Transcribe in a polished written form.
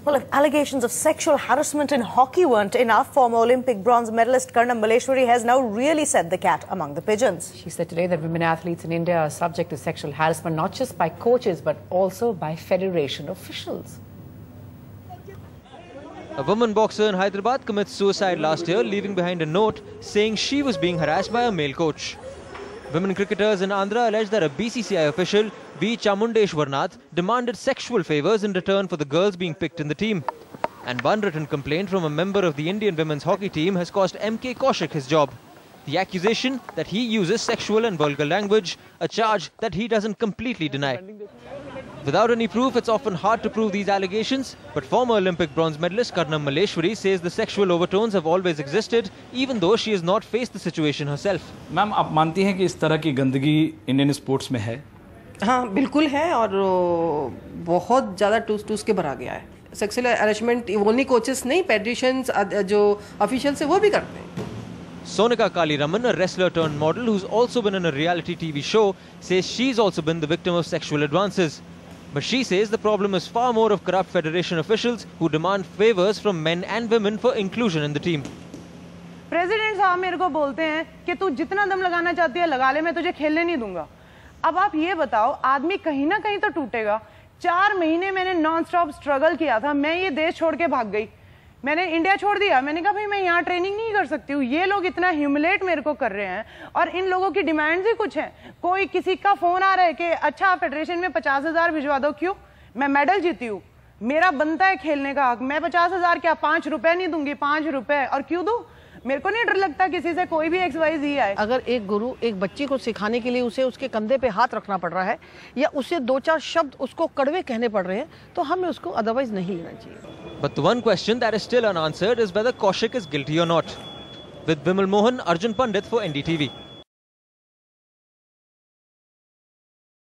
Well, if allegations of sexual harassment in hockey weren't enough, former Olympic bronze medalist Karnam Malleshwari has now really set the cat among the pigeons. She said today that women athletes in India are subject to sexual harassment not just by coaches but also by federation officials. A woman boxer in Hyderabad commits suicide last year, leaving behind a note saying she was being harassed by a male coach. Women cricketers in Andhra allege that a BCCI official, V. Chamundeshwarnath, demanded sexual favours in return for the girls being picked in the team. And one written complaint from a member of the Indian women's hockey team has cost M.K. Kaushik his job. The accusation that he uses sexual and vulgar language, a charge that he doesn't completely deny. Without any proof, it's often hard to prove these allegations, but former Olympic bronze medalist Karnam Malleshwari says the sexual overtones have always existed, even though she has not faced the situation herself. Ma'am, आप मानती हैं कि इस तरह की गंदगी Indian sports में है? हाँ, बिल्कुल है और बहुत ज़्यादा टूस के भरा गया है. सेक्सुअल हैरेसमेंट ओनली कोचेस नहीं, फेडरेशंस जो ऑफिशियल्स है वो भी करते हैं. Sonika Kaliraman, a wrestler turned model who's also been in a reality TV show, says she's also been the victim of sexual advances. But she says the problem is far more of corrupt federation officials who demand favors from men and women for inclusion in the team. President साहब मेरे को बोलते हैं कि तू जितना दम लगाना चाहती है लगा ले, मैं तुझे खेलने नहीं दूंगा. अब आप ये बताओ, आदमी कहीं ना कहीं तो टूटेगा. 4 महीने मैंने नॉन स्टॉप स्ट्रगल किया था. मैं ये देश छोड़ के भाग गई. मैंने इंडिया छोड़ दिया. मैंने कहा भाई मैं यहाँ ट्रेनिंग नहीं कर सकती हूँ. ये लोग इतना ह्यूमिलेट मेरे को कर रहे हैं और इन लोगों की डिमांड्स ही कुछ हैं. कोई किसी का फोन आ रहा है कि अच्छा फेडरेशन में 50,000 भिजवा दो. क्यों? मैं मेडल जीती हूँ, मेरा बनता है खेलने का हक. मैं 50,000 क्या 5 रुपए नहीं दूंगी, 5 रुपए. और क्यों दूं? मेरे को नहीं डर लगता किसी से, कोई भी XYZ आए. अगर एक गुरु एक बच्ची को सिखाने के लिए उसे उसके कंधे पे हाथ रखना पड़ रहा है या उसे 2-4 शब्द उसको कड़वे कहने पड़ रहे हैं तो हमें उसको अदरवाइज नहीं लेना चाहिए. But the one question that is still unanswered is whether Kaushik is guilty or not. With Vimal Mohan, Arjun Pandit for NDTV.